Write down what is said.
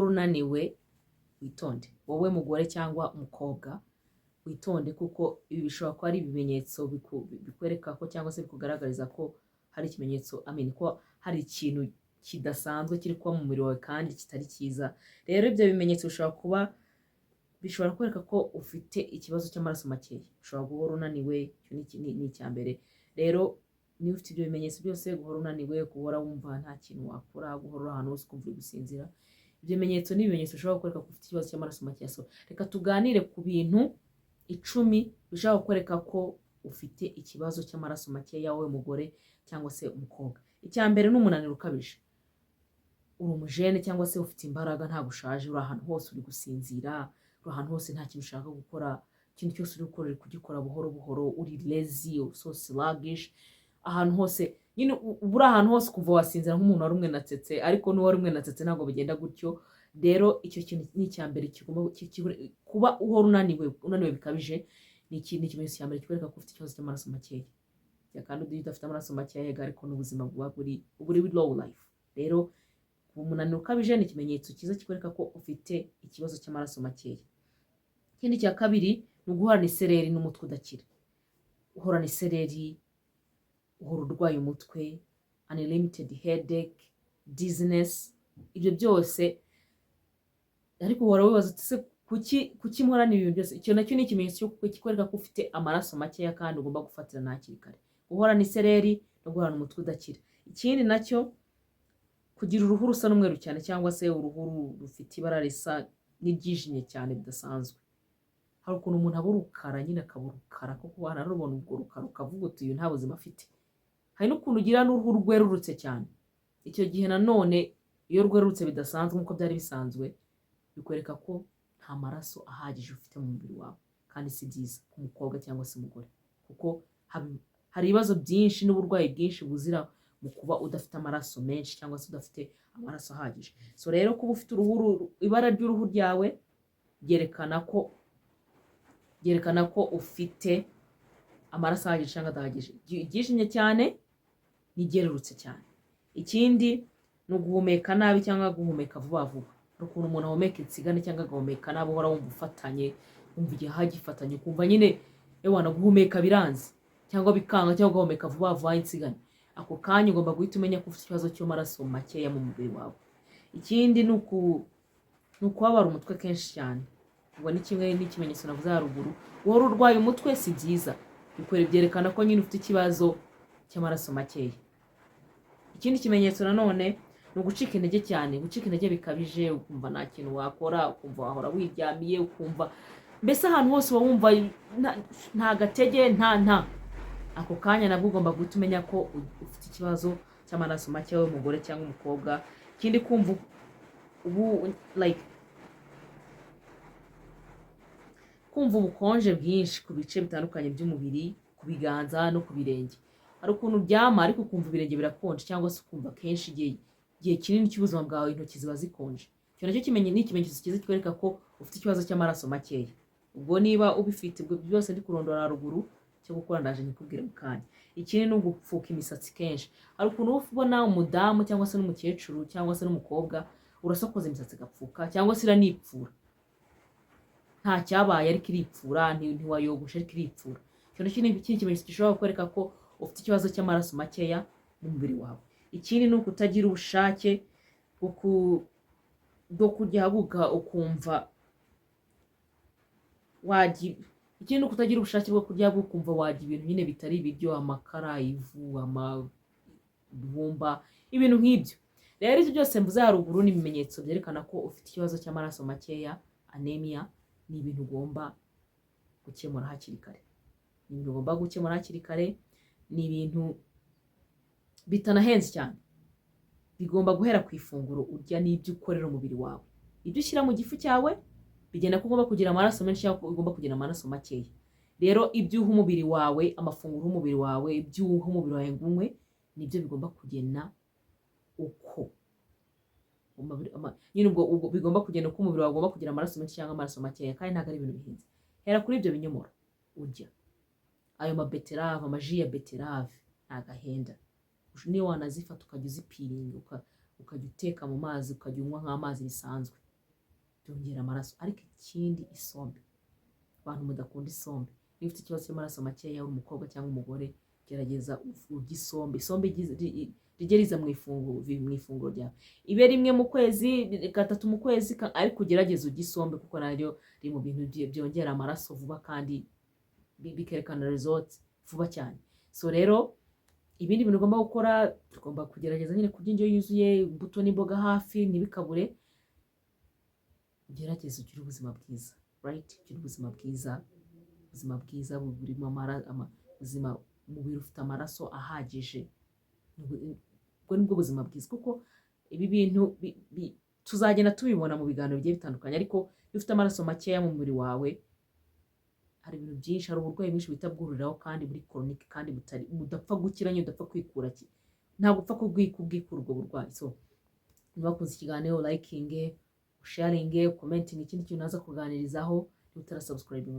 unaniwe witonde, wowe mugore cyangwa umukobwa witonde, kuko ibi bishobora kuba ari ibimenyetso bikwereka ko cyangwa se bikugaragariza ko hari ikimenyetso ko hari ikintu kidasanzwe kiri kuba mu mubiri wawe kandi kitari cyiza. Rero ibyo bimenyetso bishobora kwereka ko ufite ikibazo cy'amaraso makeya, ushobora guhora unaniwe. Icyo ni icya mbere. Rero niba ufite ibyo bimenyetso byose, guhora unaniwe, guhora wumva nta kintu wakora, guhora uri ahantu hose ukumva uri gusinzira, ibyo bimenyetso ni ibimenyetso bishobora kwereka ko ufite ikibazo cy'amaraso makeya. So reka tuganire ku bintu 10 bishobora kwereka ko ufite ikibazo cy'amaraso makeya, wowe mugore cyangwa se umukobwa. Icya mbere ni umunaniro ukabije. Uri umujene cyangwa se ufite imbaraga, ntabwo ushaje, uri ahantu hose uri gusinzira, uri ahantu hose nta kintu ushaka gukora, ikintu cyose uri gukora uri kugikora buhoro buhoro, uri lazy, so sluggish, ahantu hose nyine uri ahantu hose kuva wasinzira nk'umuntu wari umwe natsetse, ariko n'uwari umwe natsetse ntabwo bigenda gutyo. Rero icyo kintu ni icya mbere kuba uhora unaniwe bikabije, ni ikimenyetso cya mbere kikwereka ko ufite ikibazo cy'amaraso makeya. Kandi udafite amaraso makeya ariko n'ubuzima buba buri low life. Rero umunaniro ukabije ni ikimenyetso cyiza kikwereka ko ufite ikibazo cy'amaraso makeya. Ikindi cya kabiri ni uguhorana isereri n'umutwe udakira. Uhorana isereri, uhora urwaye umutwe, unlimited headache, dizziness, ibyo byose. Ariko uhora wibaza uti se kuki mporana ibintu byose? Icyo nacyo ni ikimenyetso kikwereka ko ufite amaraso makeya kandi ugomba gufatira hakiri kare. Uhorana isereri no guhorana umutwe udakira. Ikindi nacyo, kugira uruhu rusa n'umweru cyane cyangwa se uruhu rufite ibara risa n'iryijimye cyane bidasanzwe. Hari ukuntu umuntu aba urukara, nyine akaba urukara, kuko wanarubona ubwo rukara ukavuga uti uyu nta buzima afite. Hari n'ukuntu ugira n'uruhu rwerurutse cyane. Icyo gihe nanone iyo rwerurutse bidasanzwe nk'uko byari bisanzwe, bikwereka ko nta maraso ahagije ufite mu mubiri wawe, kandi si byiza ku mukobwa cyangwa se umugore, kuko hari ibibazo byinshi n'uburwayi bwinshi buzira mu kuba udafite amaraso menshi cyangwa se udafite amaraso ahagije. So rero kuba ufite ibara ry'uruhu ryawe byerekana ko ufite amaraso ahagije cyangwa adahagije. Iryijimye cyane n'iryerurutse cyane. Ikindi ni uguhumeka nabi cyangwa guhumeka vuba vuba. Hari ukuntu umuntu ahumeka insigane cyangwa agahumeka nabi, uhora wumva ufatanye, wumva igihe hagifatanye, ukumva nyine ewana guhumeka biranze cyangwa bikanga, cyangwa ugahumeka vuba vuba insigane. Ako kanya ugomba guhita umenya ko ufite ikibazo cy'amaraso makeya mu mubiri wawe. Ikindi ni ukubabara umutwe kenshi cyane. Ubwo ni kimwe n'ikimenyetso navuze haruguru. Uhora urwaye umutwe si byiza, byerekana ko nyine ufite ikibazo cy'amaraso makeya. Ikindi kimenyetso nanone ni ugucika intege cyane. Gucika intege bikabije, ukumva nta kintu wakora, ukumva wahora wiryamiye, ukumva mbese ahantu hose uba wumva nta gatege, nta. Ako kanya nabwo ugomba guhita umenya ko ufite ikibazo cy'amaraso makeya, wowe umugore cyangwa umukobwa. Ikindi kumva kumva ubukonje bwinshi ku bice bitandukanye by'umubiri, ku biganza no ku birenge. Hari ukuntu uryama ariko ukumva ibirenge birakonje, cyangwa se ukumva kenshi igihe kinini cy'ubuzima bwawe intoki ziba zikonje. Icyo nacyo ni ikimenyetso cyiza kikwereka ko ufite ikibazo cy'amaraso makeya. Ubwo niba ubifite, ubwo byose ndi kurondora haruguru, cyo gukora ndaje nikubwire mu kanya. Ikindi ni ugupfuka imisatsi kenshi. Hari ukuntu ubona umudamu cyangwa se n'umukecuru cyangwa se n'umukobwa urasokoza imisatsi igapfuka cyangwa se iranipfura. Nta cyabaye ariko iripfura, ntiwayogosha ariko iripfura. Icyo nacyo ni ikimenyetso gishobora kukwereka ko ufite ikibazo cy'amaraso makeya mu mubiri wawe. Ikindi ni ukutagira ubushake bwo kugihaguka ukumva ikindi ni ukutagira ubushake bwo kurya ukumva wajya ibintu nyine bitari ibiryo, amakara, ivu, amabumba, ibintu nk'ibyo. Rero ibyo byose mvuze haruguru ni ibimenyetso byerekana ko ufite ikibazo cy'amaraso makeya, anemia. Ni ibintu ugomba gukemura hakiri kare. Ni ibintu bitanahenze cyane. Bigomba guhera ku ifunguro urya n'ibyo ukorera umubiri wawe. Ibyo ushyira mu gifu cyawe bigenda ko ugomba kugira amaraso menshi cyangwa ugomba kugira amaraso makeya. Rero ibyo uha umubiri wawe, amafunguro y'umubiri wawe, ibyo uha umubiri wawe ngo unywe, nibyo bigomba kugena uko nyine ubwo bigomba kugenda uko umubiri wawe ugomba kugira amaraso menshi cyangwa amaraso makeya, kandi ntabwo ari ibintu bihenze. Hera kuri ibyo binyomoro urya. Ayo mabeterave, amaji ya beterave ntabwo ahenda. Niyo wanazifata ukajya uzipiringa, ukajya uteka mu mazi, ukajya unywa nk'amazi bisanzwe. byongera amaraso. Ariko ikindi isombe, abantu mudakunda isombe, niba ufite ikibazo cy'amaraso makeya uri umukobwa cyangwa umugore, gerageza urye isombe. Isombe rijye riza mu ifunguro ryawe, ibe rimwe mu kwezi, gatatu mu kwezi, ariko ugerageze urye isombe kuko naryo riri mu bintu byongera amaraso vuba kandi bikerekana results vuba cyane. So rero ibindi bintu ugomba gukora, tugomba kugerageza nyine kurya indyo yuzuye, imbuto n'imboga hafi ntibikabure. Ugerageze ugire ubuzima bwiza, right? Ugire ubuzima bwiza, ubuzima bwiza burimo ubuzima, umubiri ufite amaraso ahagije. Ubwo nibwo buzima bwiza, kuko ibi bintu tuzagenda tubibona mu biganiro bigiye bitandukanye. Ariko iyo ufite amaraso makeya mu mubiri wawe, hari ibintu byinshi, hari uburwayi bwinshi bihita bwuriraho kandi buri chronique, kandi budapfa gukira, nyine udapfa kwikura, ntabwo upfa kubwikura ubwo burwayi. So niba wakunze ikiganiro, liking, sharing, commenting ikindi kintu naza kuganirizaho, utarasubscribe